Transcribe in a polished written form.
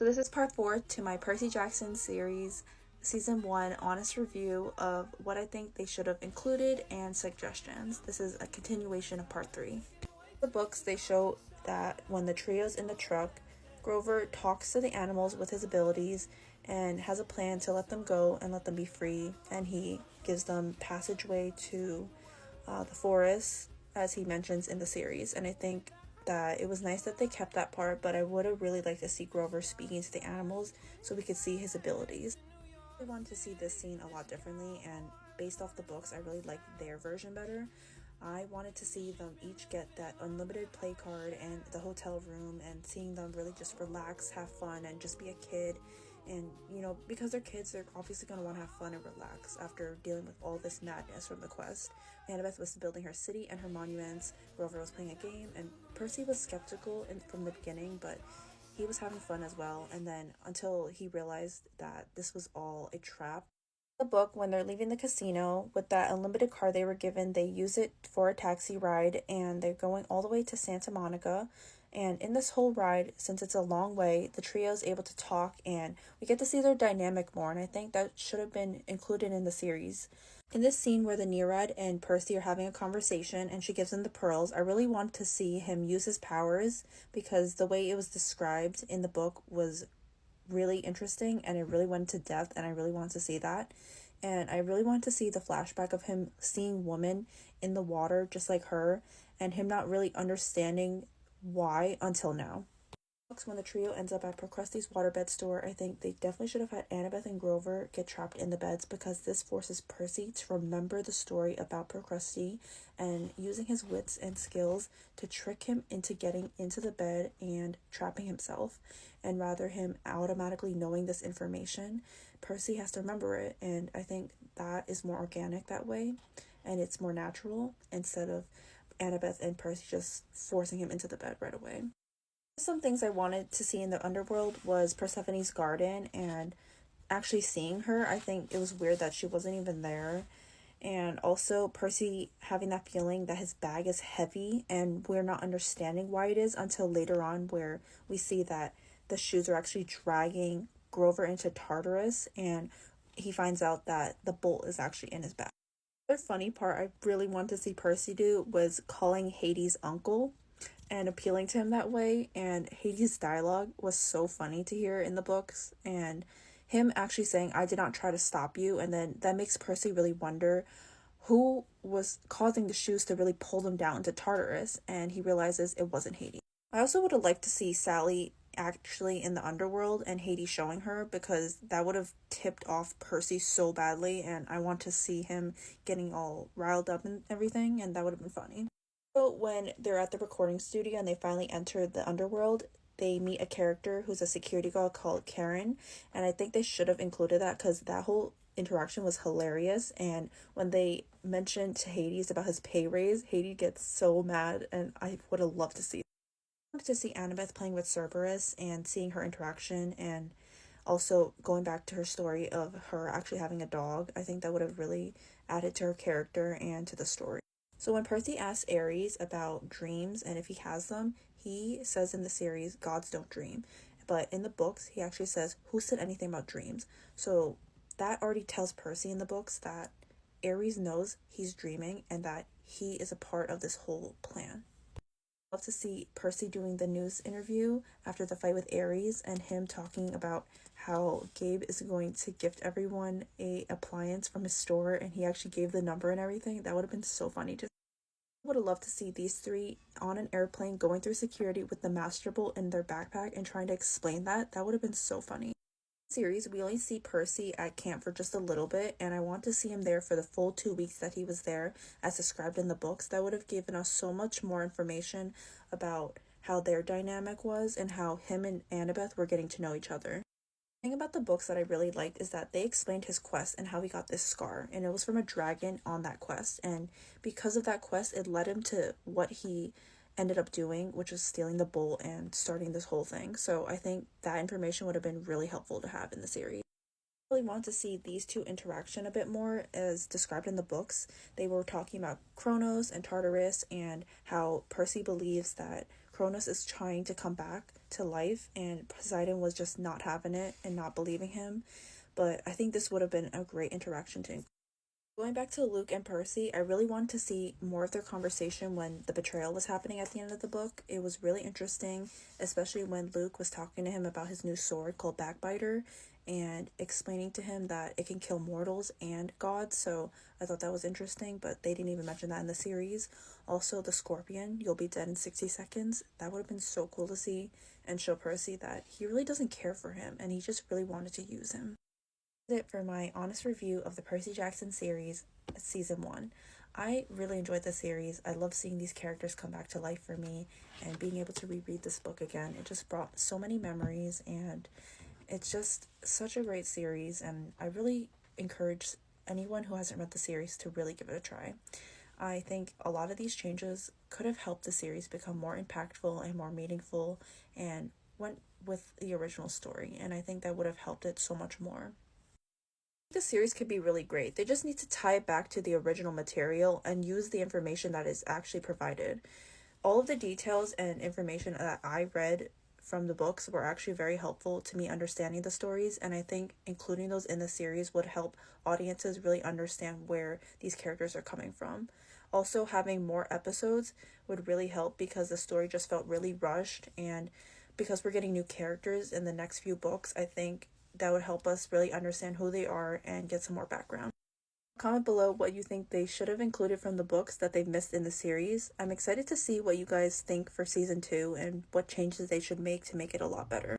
So this is part 4 to my Percy Jackson series, season 1 honest review of what I think they should have included and suggestions. This is a continuation of part 3. The books, they show that when the trio's in the truck, Grover talks to the animals with his abilities and has a plan to let them go and let them be free, and he gives them passageway to the forest, as he mentions in the series. And I think that it was nice that they kept that part, but I would have really liked to see Grover speaking to the animals so we could see his abilities. I wanted to see this scene a lot differently, and based off the books, I really liked their version better. I wanted to see them each get that unlimited play card and the hotel room, and seeing them really just relax, have fun, and just be a kid. And, you know, because they're kids, they're obviously going to want to have fun and relax after dealing with all this madness from the quest. Annabeth was building her city and her monuments, Grover was playing a game, and Percy was skeptical from the beginning, but he was having fun as well. And then until he realized that this was all a trap. The book, when they're leaving the casino with that unlimited car they were given, they use it for a taxi ride, and they're going all the way to Santa Monica. And in this whole ride, since it's a long way, the trio is able to talk and we get to see their dynamic more, and I think that should have been included in the series. In this scene where the Nereid and Percy are having a conversation and she gives him the pearls, I really wanted to see him use his powers, because the way it was described in the book was really interesting and it really went into depth, and I really wanted to see that. And I really wanted to see the flashback of him seeing women in the water just like her, and him not really understanding why until now. When the trio ends up at Procruste's waterbed store, I think they definitely should have had Annabeth and Grover get trapped in the beds, because this forces Percy to remember the story about Procruste and using his wits and skills to trick him into getting into the bed and trapping himself. And rather him automatically knowing this information, Percy has to remember it, and I think that is more organic that way, and it's more natural instead of Annabeth and Percy just forcing him into the bed right away. Some things I wanted to see in the underworld was Persephone's garden and actually seeing her. I think it was weird that she wasn't even there. And also Percy having that feeling that his bag is heavy, and we're not understanding why it is until later on, where we see that the shoes are actually dragging Grover into Tartarus, and he finds out that the bolt is actually in his bag. The funny part I really wanted to see Percy do was calling Hades uncle and appealing to him that way, and Hades' dialogue was so funny to hear in the books, and him actually saying, "I did not try to stop you," and then that makes Percy really wonder who was causing the shoes to really pull them down to Tartarus, and he realizes it wasn't Hades. I also would have liked to see Sally actually in the underworld and Hades showing her, because that would have tipped off Percy so badly, and I want to see him getting all riled up and everything, and that would have been funny. So when they're at the recording studio and they finally enter the underworld, they meet a character who's a security guard called Karen, and I think they should have included that, because that whole interaction was hilarious. And when they mentioned to Hades about his pay raise, Hades gets so mad, and I would have loved to see that. I wanted to see Annabeth playing with Cerberus and seeing her interaction, and also going back to her story of her actually having a dog. I think that would have really added to her character and to the story. So when Percy asks Ares about dreams and if he has them, he says in the series, gods don't dream. But in the books, he actually says, who said anything about dreams? So that already tells Percy in the books that Ares knows he's dreaming and that he is a part of this whole plan. Love to see Percy doing the news interview after the fight with Ares, and him talking about how Gabe is going to gift everyone a appliance from his store, and he actually gave the number and everything. That would have been so funny. I would have loved to see these three on an airplane going through security with the Master Bolt in their backpack and trying to explain that. That would have been so funny. Series, we only see Percy at camp for just a little bit, and I want to see him there for the full 2 weeks that he was there as described in the books. That would have given us so much more information about how their dynamic was and how him and Annabeth were getting to know each other. The thing about the books that I really liked is that they explained his quest and how he got this scar, and it was from a dragon on that quest, and because of that quest it led him to what he ended up doing, which was stealing the bolt and starting this whole thing. So I think that information would have been really helpful to have in the series. I really want to see these two interaction a bit more as described in the books. They were talking about Kronos and Tartarus, and how Percy believes that Cronus is trying to come back to life and Poseidon was just not having it and not believing him. But I think this would have been a great interaction to include. Going back to Luke and Percy, I really wanted to see more of their conversation when the betrayal was happening at the end of the book. It was really interesting, especially when Luke was talking to him about his new sword called Backbiter and explaining to him that it can kill mortals and gods. So I thought that was interesting, but they didn't even mention that in the series. Also, the scorpion, you'll be dead in 60 seconds. That would have been so cool to see and show Percy that he really doesn't care for him and he just really wanted to use him. It for my honest review of the Percy Jackson series season 1. I really enjoyed the series. I love seeing these characters come back to life for me and being able to reread this book again. It just brought so many memories and it's just such a great series, and I really encourage anyone who hasn't read the series to really give it a try. I think a lot of these changes could have helped the series become more impactful and more meaningful and went with the original story, and I think that would have helped it so much more. The series could be really great. They just need to tie it back to the original material and use the information that is actually provided. All of the details and information that I read from the books were actually very helpful to me understanding the stories, and I think including those in the series would help audiences really understand where these characters are coming from. Also, having more episodes would really help because the story just felt really rushed, and because we're getting new characters in the next few books, I think that would help us really understand who they are and get some more background. Comment below what you think they should have included from the books that they've missed in the series. I'm excited to see what you guys think for season 2 and what changes they should make to make it a lot better.